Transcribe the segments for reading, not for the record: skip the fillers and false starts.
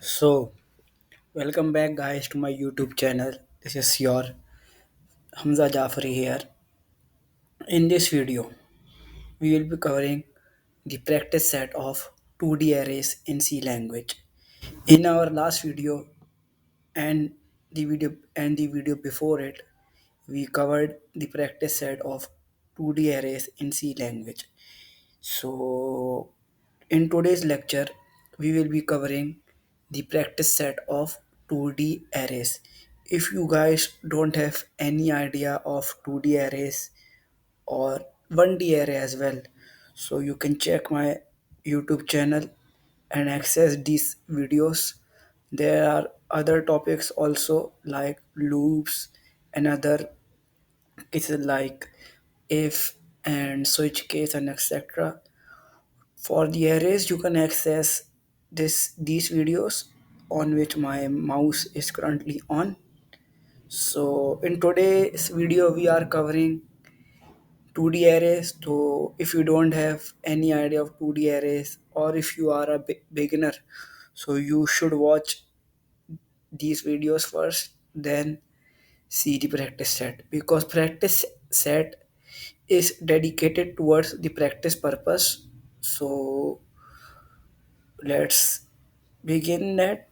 So, welcome back, guys, to my YouTube channel. This is your Hamza Jafari here. In this video, we will be covering the practice set of 2D arrays in C language. In our last video and the video before it, we covered the practice set of 2D arrays in C language. So, in today's lecture, we will be covering the practice set of 2D arrays. If you guys don't have any idea of 2D arrays or 1D array as well, so you can check my YouTube channel and access these videos. There are other topics also like loops and other cases like if and switch case and etc. For the arrays, you can access these videos on which my mouse is currently on. So in today's video, we are covering 2D arrays. So if you don't have any idea of 2D arrays or if you are a beginner, so you should watch these videos first, then see the practice set because practice set is dedicated towards the practice purpose. So let's begin that.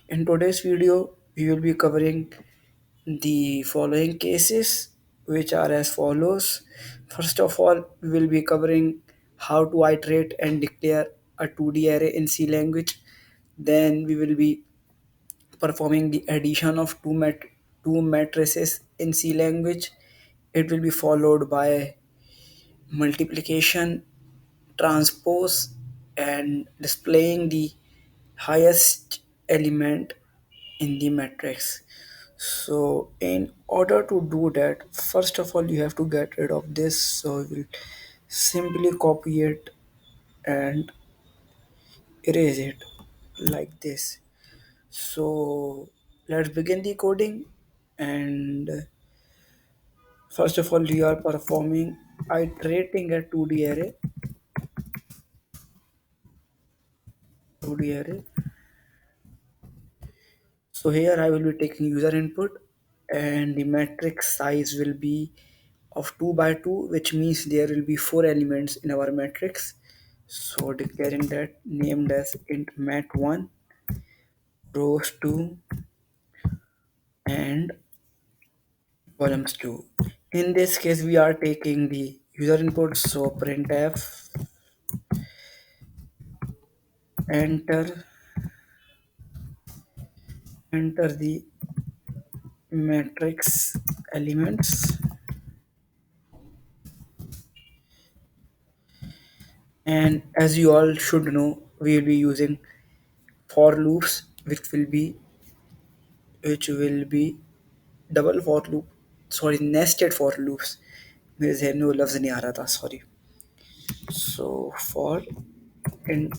In today's video, we will be covering the following cases, which are as follows. First of all, we will be covering how to iterate and declare a 2D array in C language. Then we will be performing the addition of two matrices in C language. It will be followed by multiplication, transpose, and displaying the highest element in the matrix. So in order to do that, first of all you have to get rid of this. So we'll simply copy it and erase it like this. So let's begin the coding. And first of all we are performing iterating a 2D array. So here I will be taking user input and the matrix size will be of 2 by 2, which means there will be 4 elements in our matrix. So declaring that named as int mat1 rows 2 and columns 2. In this case we are taking the user input, so printf enter enter the matrix elements. And as you all should know, we will be using for loops which will be double for loop, sorry, nested for loops. मेरे जहन में वो लफ्ज़ नहीं आ रहा था, sorry. So for int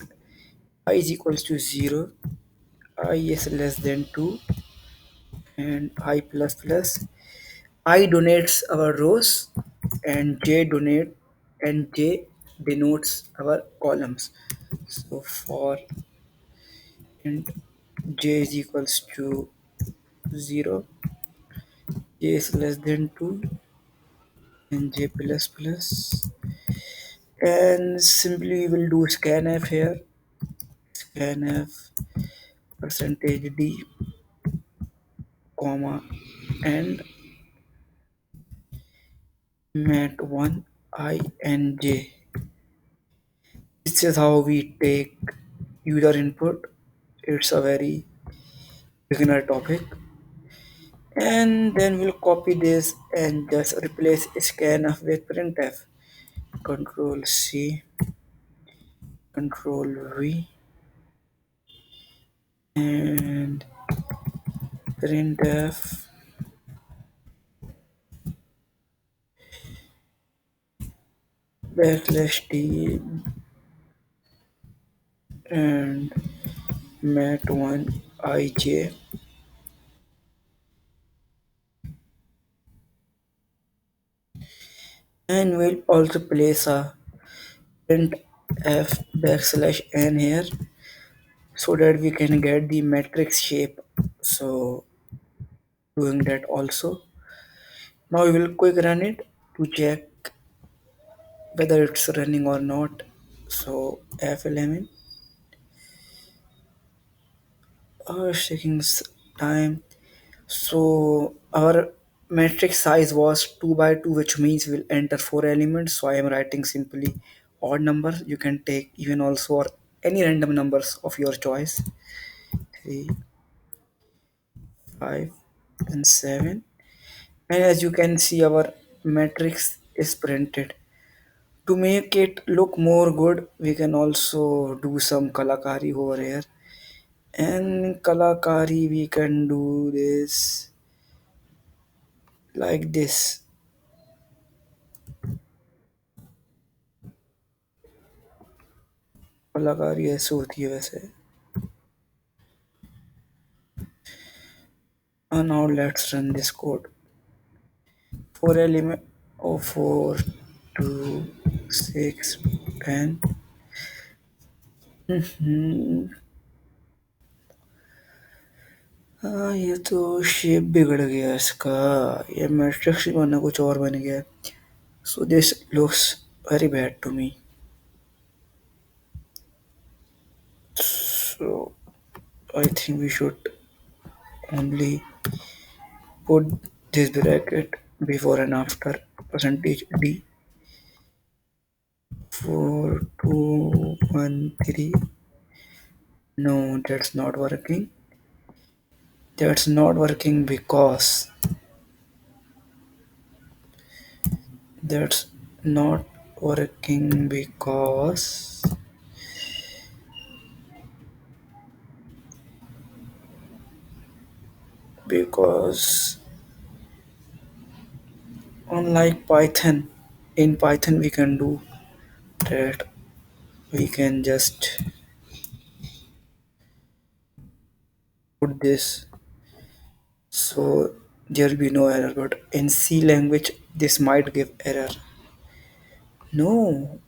I is equals to 0, I is less than 2, and I plus plus. I donates our rows and j denotes our columns. So for int j is equals to 0, j is less than 2, and j plus plus. And simply we will do scanf here. Scanf percentage d comma and mat1 I and j. This is how we take user input. It's a very beginner topic. And then we'll copy this and just replace scanf with printf. Control C, Control V, and printf backslash t and mat1 ij. And we'll also place a printf backslash n here. so that we can get the matrix shape. So doing that also. Now we will quick run it to check whether it's running or not. So F11, it's taking time. So our matrix size was 2 by 2, which means we'll enter 4 elements. So I am writing simply odd number. You can take even also or any random numbers of your choice. 3, 5, and 7. And as you can see, our matrix is printed. To make it look more good, we can also do some kalakari over here. And kalakari, we can do this like this. कलाकारी ऐसे होती है वैसे. And now let's run this code. 4 element of 4, 2, 6, 10. हाँ ये तो shape बिगड़ गया इसका. ये मैट्रिक्स ही बना कुछ और बन गया. So this looks very bad to me. So I think we should only put this bracket before and after percentage d. 4, 2, 1, 3. No, that's not working. That's not working that's not working because unlike Python, in Python we can do that. We can just put this, so there will be no error, but in C language this might give error. No.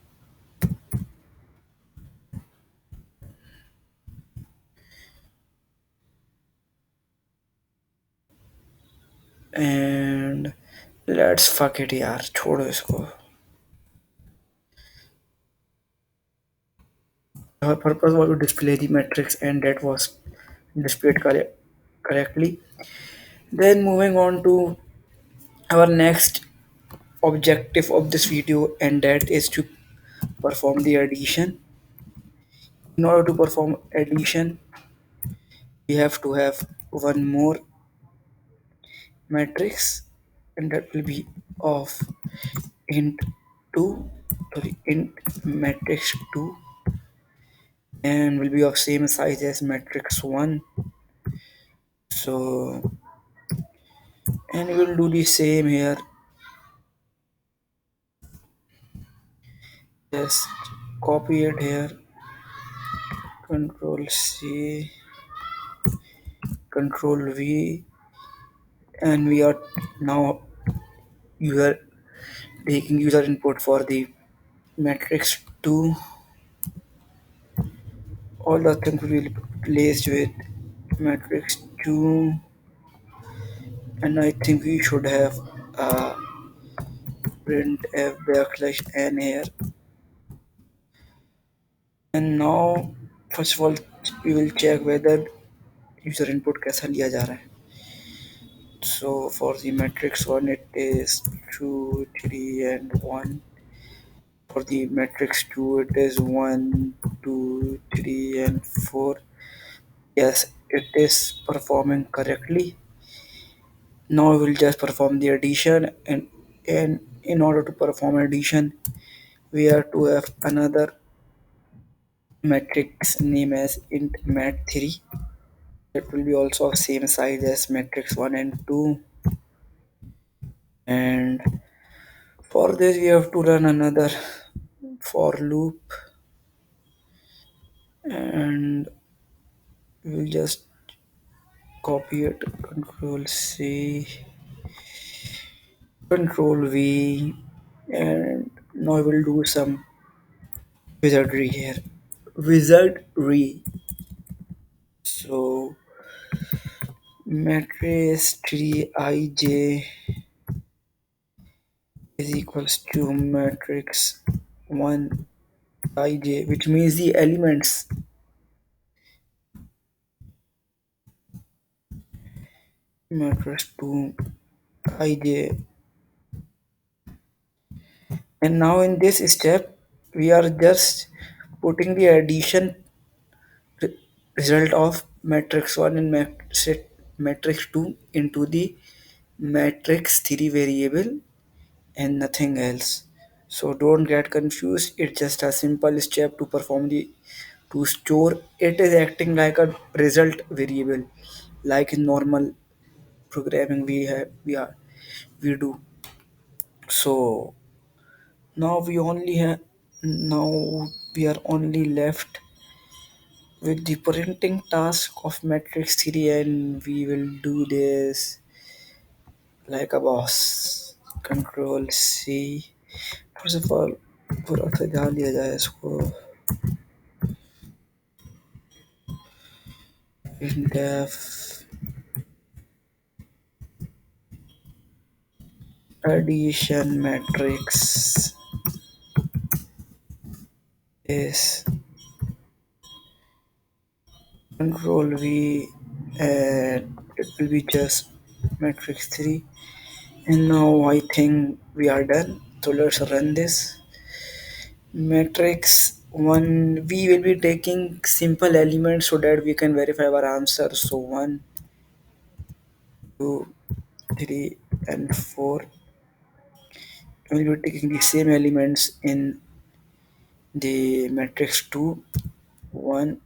And let's fuck it यार, छोड़ो इसको. Our purpose was to display the matrix and that was displayed correctly. Then moving on to our next objective of this video, and that is to perform the addition. In order to perform addition, we have to have one more matrix, and that will be of int 2, sorry, int matrix 2, and will be of same size as matrix 1. So, and we will do the same here. Just copy it here, control C, control V, and we are now user taking user input for the matrix 2. All the things will be replaced with matrix 2, and I think we should have a printf backslash n here. And now first of all we will check whether user input कैसा लिया जा रहा है. So for the matrix 1 it is 2, 3 and 1. For the matrix 2 it is 1, 2, 3 and 4. Yes, it is performing correctly. Now we will just perform the addition, and in order to perform addition we have to have another matrix name as int mat3. It will be also of same size as matrix 1 and 2. And for this we have to run another for loop, and we will just copy it, control C, control V, and now we will do some wizardry here. Wizardry. matrix 3ij is equals to matrix 1ij, which means the elements matrix 2ij. And now in this step, we are just putting the addition re- result of matrix 1 and matrix 2 into the matrix 3 variable and nothing else. So don't get confused. It's just a simple step to perform the to store. It is acting like a result variable, like in normal programming we do. So now we are only left with the printing task of matrix 3, and we will do this like a boss. Control C. First of all, पूरा सजा लिया जाए इसको. Def addition matrix is control V, and it will be just matrix 3. And now I think we are done. So let's run this. Matrix 1, we will be taking simple elements so that we can verify our answer. So 1, 2, 3, and 4. We will be taking the same elements in the matrix 2, 1,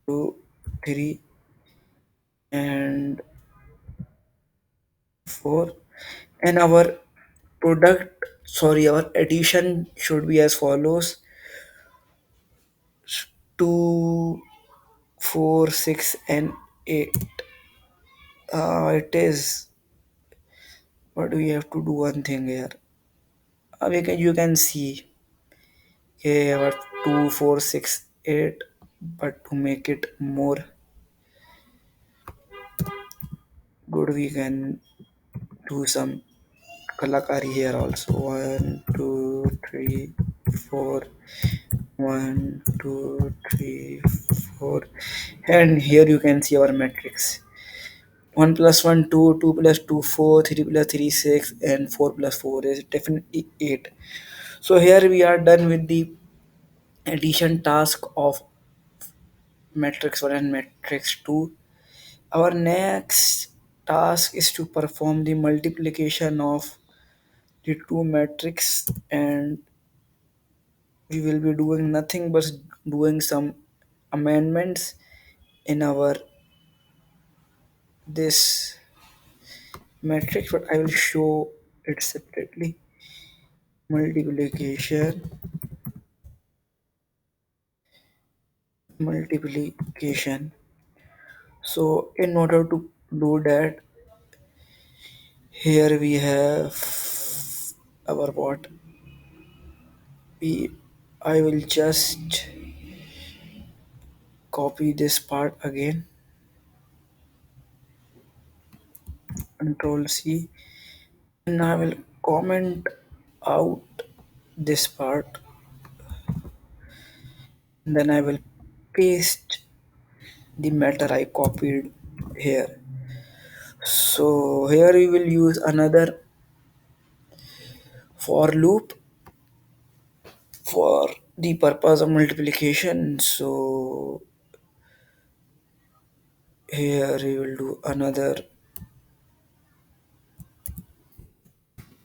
2, 3, and 4. And our our addition should be as follows: 2, 4, 6, and 8. It is, but we have to do one thing here. You can see our 2, 4, 6, 8, but to make it more good, we can do some kalakari here also. 1, 2, 3, 4. 1, 2, 3, 4. And here you can see our matrix. 1 plus 1, 2, 2 plus 2, 4, 3 plus 3, 6, and 4 plus 4 is definitely 8. So here we are done with the addition task of matrix 1 and matrix 2. Our next task is to perform the multiplication of the two matrix, and we will be doing nothing but doing some amendments in our this matrix, but I will show it separately. Multiplication, multiplication. So in order to do that, here we have our what we I will just copy this part again. Control C, and I will comment out this part, and then I will paste the matter I copied here. So here we will use another for loop for the purpose of multiplication. So here we will do another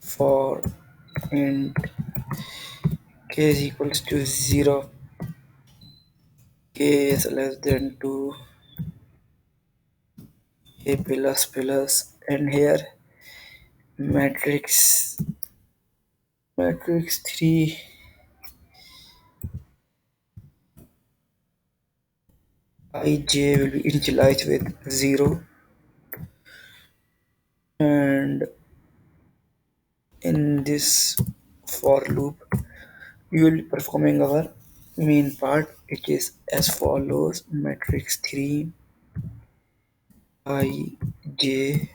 for int k is equals to 0, k is less than 2, a plus, and here matrix 3 ij will be initialized with 0, and in this for loop we will be performing our main part, which is as follows: matrix 3 I j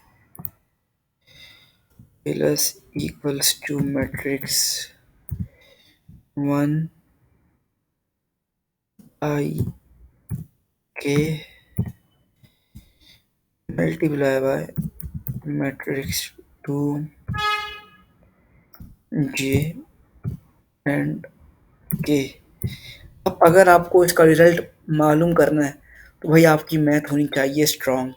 plus equals to matrix 1 I k multiply by matrix 2 j and k। अब अगर आपको इसका result मालूम करना है तो भाई आपकी मैथ होनी चाहिए strong.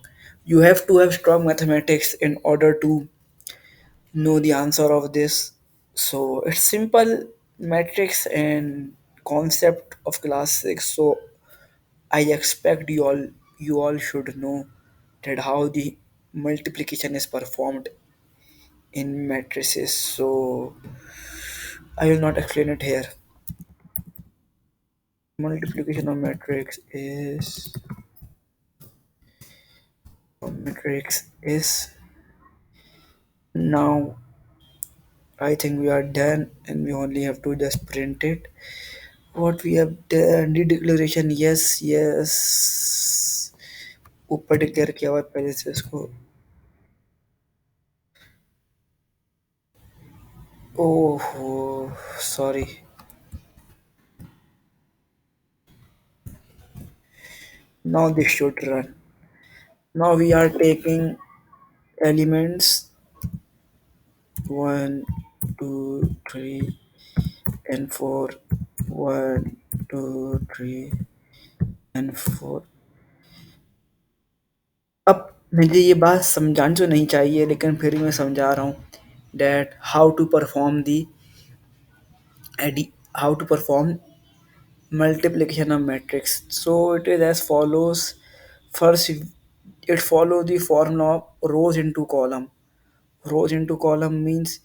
You have to have strong mathematics in order to know the answer of this. So it's simple metrics and concept of class 6. So I expect you all should know that how the multiplication is performed in matrices. So I will not explain it here. Multiplication of matrix is now I think we are done and we only have to just print it. What we have done, the declaration, yes, yes. ऊपर declare किया हुआ है पहले से इसको। ओहो sorry. Now this should run. Now we are taking elements 1, 2, 3 and 4, 1, 2, 3 and 4। अब मुझे ये बात समझानी तो नहीं चाहिए लेकिन फिर भी मैं समझा रहा हूँ that how to perform multiplication of matrix. So it is as follows. First, it follows the formula of rows into column. Rows into column means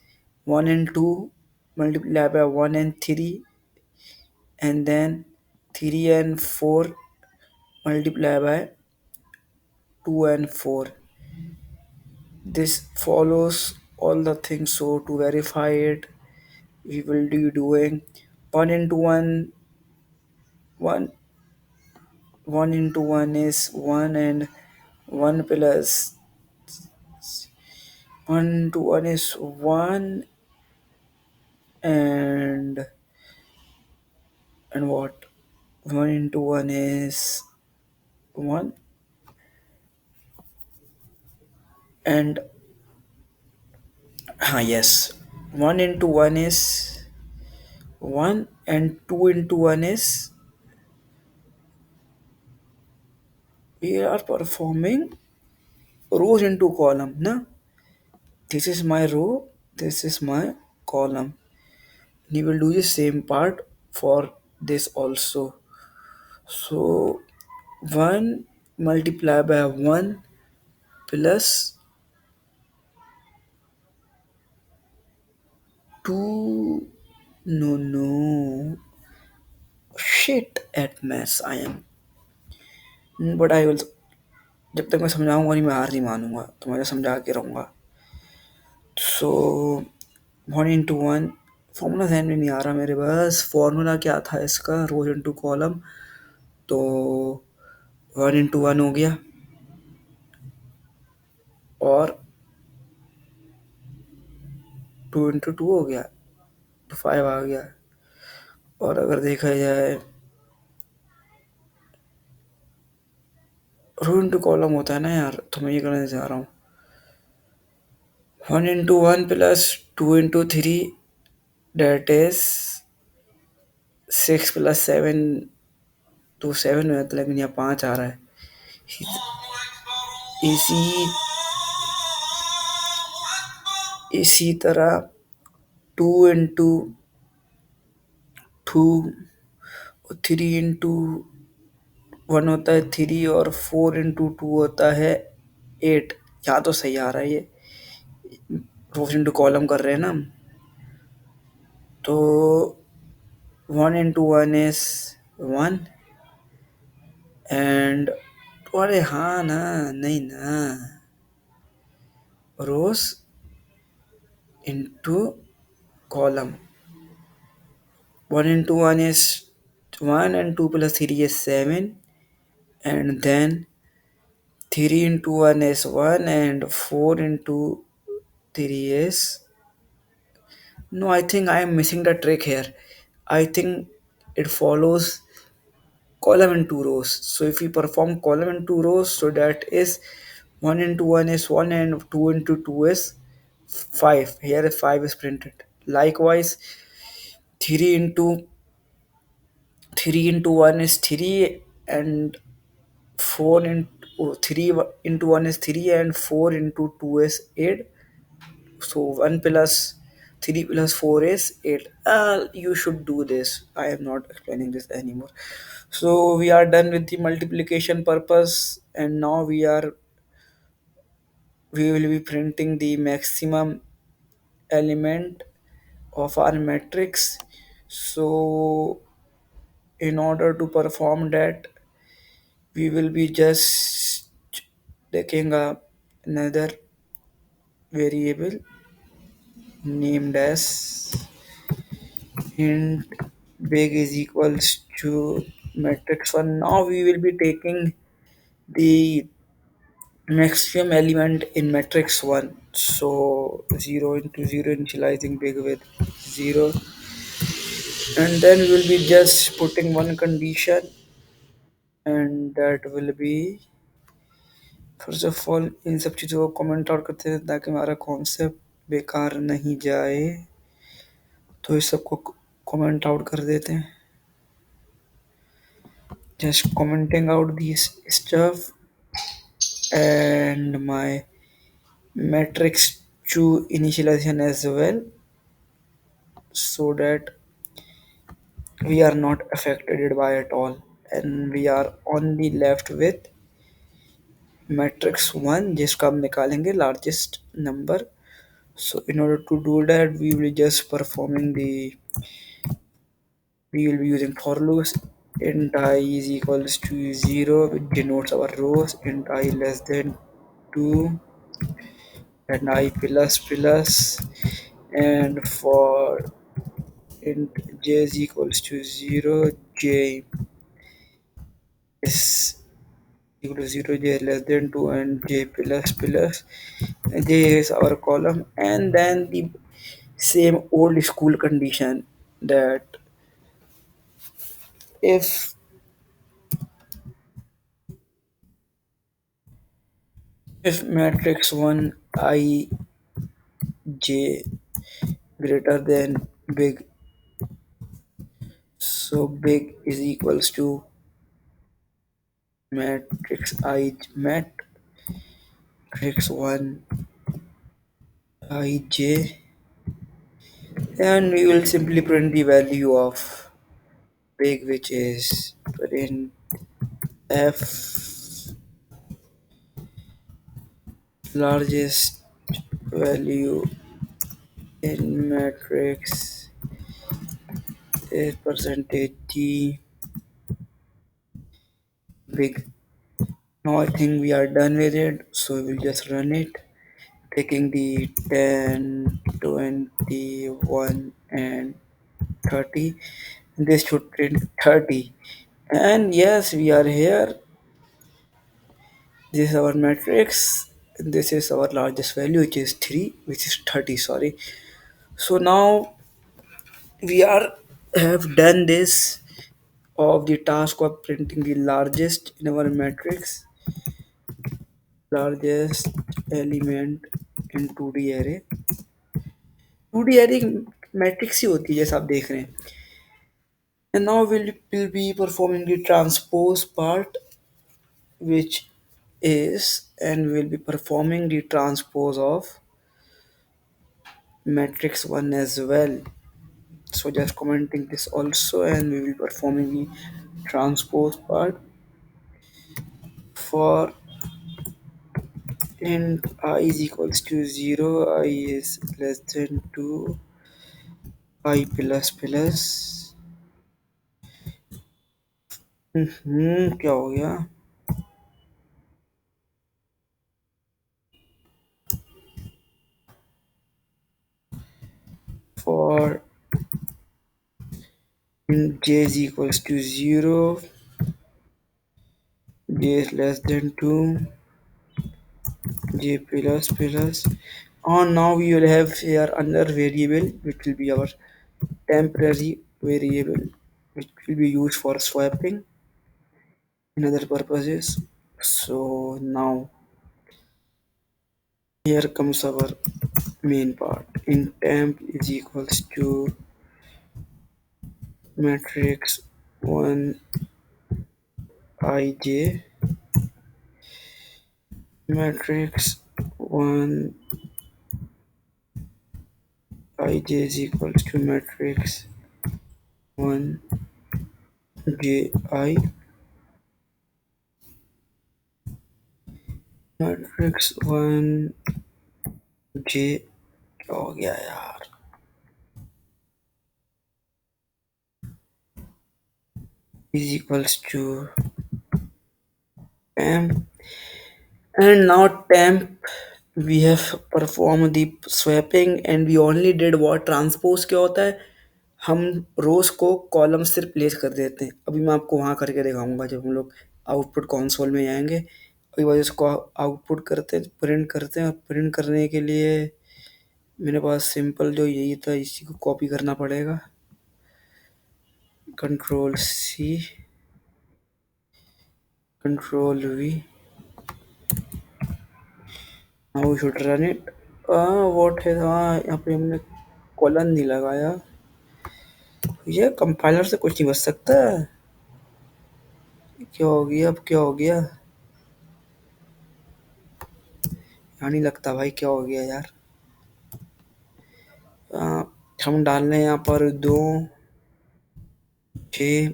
1 and 2 multiply by 1 and 3, and then 3 and 4 multiply by 2 and 4. This follows all the things. So to verify it, we will be doing 1 into 1, 1 1 into 1 is 1, and 1 plus 1 to 1 is 1, and what 1 into 1 is 1, and yes, 1 into 1 is 1, and 2 into 1 is we are performing rows into column na. This is my row, this is my column. You will do the same part for this also. So 1 multiplied by 1 plus 2, no, shit at maths I am, but I will, जब तक मैं समझाऊंगा नहीं मैं हार नहीं मानूंगा तो मैं समझा के रहूंगा। सो 1 into 1 फॉर्मूला ध्यान में नहीं आ रहा मेरे पास, फॉर्मूला क्या था इसका, रोज इंटू कॉलम। तो 1 into 1 हो गया और 2 into 2 हो गया तो 5 आ गया। और अगर देखा जाए रो इंटू कॉलम होता है ना यार, तो मैं ये करने जा रहा हूँ 1 into 1 plus 2 into 3, that is 6 plus 7, तो 7 में था लेकिन यहाँ 5 आ रहा है। इसी इसी तरह 2 into 2 और 3 into 1 होता है 3, और 4 into 2 होता है 8। यहाँ तो सही आ रहा है, ये रोज इंटू कॉलम कर रहे हैं ना हम। तो 1 into 1 is 1, एंड अरे हाँ ना, नहीं ना, रोज into column 1 into 1 is 1, and 2 plus 3 is 7, and then 3 into 1 is 1 and 4 into 3 is. No, I think I am missing the trick here. I think it follows column and two rows. So if we perform column and two rows, so that is 1 into 1 is 1 and 2 into 2 is 5. Here 5 is printed. Likewise, 3 into 3 into 1 is 3 and 4 into 3 into 1 is 3 and 4 into 2 is 8. So 1 plus 3 plus 4 is 8. You should do this. I am not explaining this anymore. So we are done with the multiplication purpose, and now we will be printing the maximum element of our matrix. So in order to perform that, we will be just taking another variable named as int big is equals to matrix 1. Now we will be taking the maximum element in matrix 1. So 0 into 0, initializing big with 0, and then we will be just putting one condition, and that will be, first of all in सब चीज़ों को comment out करते हैं ताकि हमारा concept बेकार नहीं जाए। तो इस सबको कमेंट आउट कर देते हैं, just commenting out these stuff and my matrix to initialization as well, so that we are not affected by it all, and we are only left with matrix 1 जिसका हम निकालेंगे largest number. So in order to do that, we will be using for loops. Int I is equals to 0, which denotes our rows. Int I less than 2 and I plus plus, and for int j is equals to 0, j is equal to 0, j less than 2, and j plus plus. J is our column, and then the same old school condition that if matrix 1 I j greater than big, so big is equals to matrix I matrix 1 I j, and we will simply print the value of big, which is print f largest value in matrix is percentage g big. Now I think we are done with it, so we will just run it, taking the 10, 21, and 30. This should print 30. And yes, we are here. This is our matrix. This is our largest value, which is 3, which is 30, sorry. So now we are have done this of the task of printing the largest in our matrix, largest element in 2D array. 2D array matrix ही होती है जैसा आप देख रहे हैं. And now we'll be performing the transpose part, which is, and we'll be performing the transpose of matrix 1 as well. So just commenting this also, and we will be performing the transpose part for int I is equals to 0, I is less than 2, I plus plus. क्या हो गया? For int j is equals to 0, j is less than 2, j plus. On now we will have here another variable which will be our temporary variable which will be used for swapping in other purposes. So now here comes our main part. In temp is equals to matrix 1 ij, matrix 1 ij is equals to matrix 1 ji, matrix 1 j, क्या हो गया यार, is equals to temp. And now temp we have performed the swapping and we only did what transpose क्या होता है, हम रोज को column से रिप्लेस कर देते हैं. अभी मैं आपको वहाँ करके दिखाऊंगा जब हम लोग आउटपुट कंसोल में जाएंगे. अभी बस इसको आउटपुट करते हैं, प्रिंट करते हैं और प्रिंट करने के लिए मेरे पास सिंपल जो यही था, इसी को कॉपी करना पड़ेगा. Control C, control V. Now we should run it. What है, हाँ यहाँ पे हमने कॉलन नहीं लगाया. ये कंपाइलर से कुछ नहीं बच सकता. क्या हो गया, अब क्या हो गया, यहाँ नहीं लगता भाई, क्या हो गया यार. आ, हम डाल रहे हैं यहाँ पर 2 6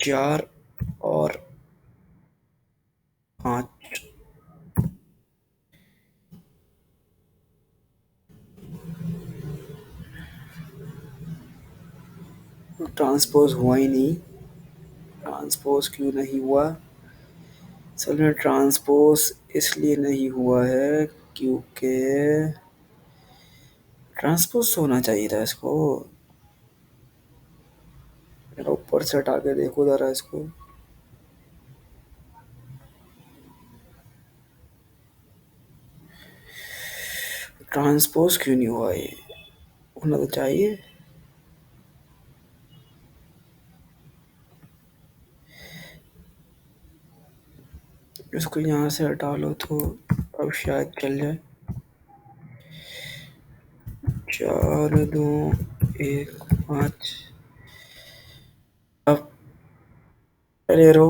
4 और 5. ट्रांसपोज हुआ ही नहीं. ट्रांसपोज क्यों नहीं हुआ, असल में ट्रांसपोज इसलिए नहीं हुआ है क्योंकि ट्रांसपोज होना चाहिए था इसको. जरा ऊपर से हटा के देखो जरा इसको. ट्रांसपोज क्यों नहीं हुआ, ये होना तो चाहिए. इसको यहाँ से हटा लो तो अब शायद चल जाए. 4 2 1 5. अब पहले रो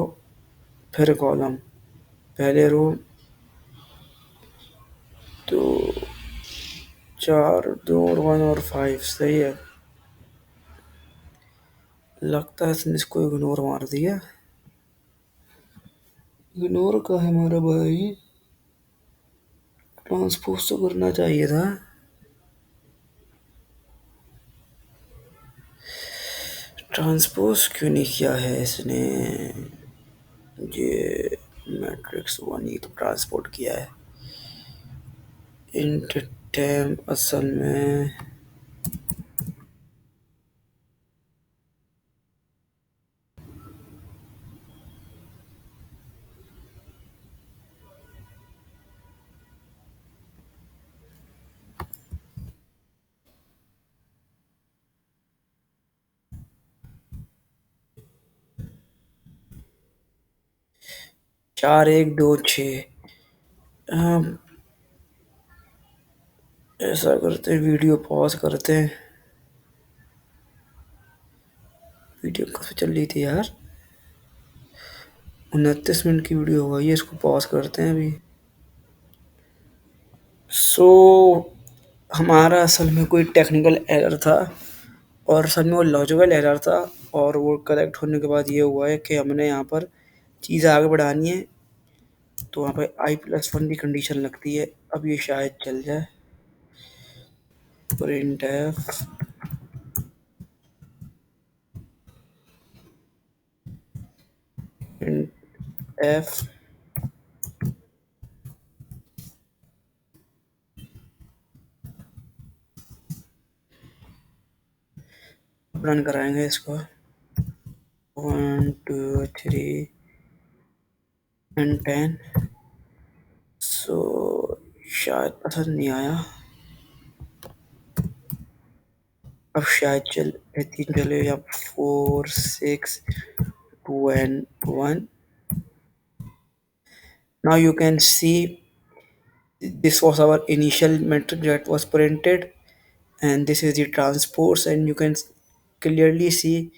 फिर कॉलम, पहले रो तो 4 2 और 1 और 5 सही है. लगता है इसने इसको इग्नोर मार दिया. इग्नोर का है हमारा भाई, ट्रांसपोज तो करना चाहिए था. ट्रांसपोज क्यों नहीं किया है इसने, ये मैट्रिक्स 1 ही तो ट्रांसपोर्ट किया है. इंट टाइम असल में 4 1 2 6. ऐसा करते हैं, वीडियो पॉज करते हैं. वीडियो कब चल रही थी यार, 29 मिनट की वीडियो हो गई है. इसको पॉज करते हैं अभी. सो हमारा असल में कोई टेक्निकल एरर था और असल में वो लॉजिकल एरर था. और वो करेक्ट होने के बाद ये हुआ है कि हमने यहाँ पर चीज़ आगे बढ़ानी है तो वहाँ पे i+1 की कंडीशन लगती है. अब ये शायद चल जाए. प्रिंट एफ रन कराएंगे इसको. 1 2 3 and 10. सो शायद पसंद नहीं आया। अब शायद चले या 4 6 2 and 1। Now you can see this was our initial metric that was printed, and this is the transpose, and you can clearly see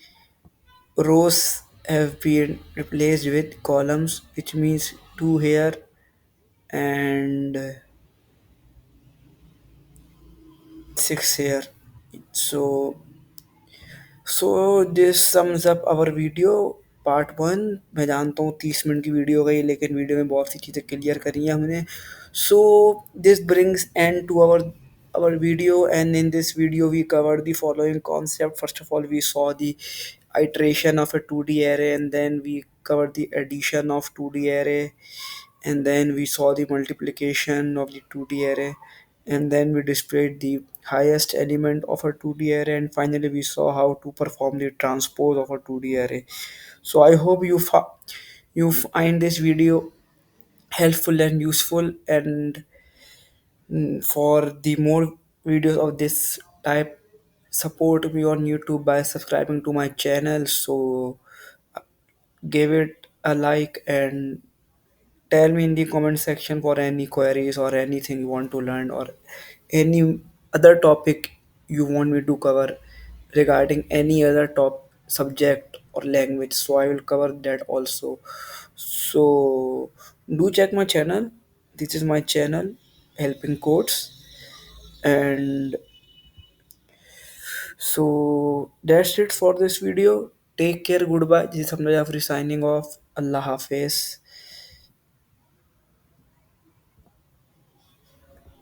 rows have been replaced with columns, which means 2 here and 6 here. So this sums up our video part 1। मैं जानता हूँ 30 minute की video हो गई, लेकिन video में बहुत सी चीज़ें क्लियर करी हैं हमने। So this brings end to our video, and in this video we covered the following concept. First of all, we saw the iteration of a 2D array, and then we covered the addition of 2D array, and then we saw the multiplication of the 2D array, and then we displayed the highest element of a 2D array, and finally we saw how to perform the transpose of a 2D array. So I hope you find this video helpful and useful, and for the more videos of this type, support me on YouTube by subscribing to my channel. So give it a like, and tell me in the comment section for any queries or anything you want to learn, or any other topic you want me to cover regarding any other top subject or language, so I will cover that also. So do check my channel. This is my channel, helping codes. And so that's it for this video. Take care. Goodbye. This is Hamza Jafri signing off. Allah Hafiz.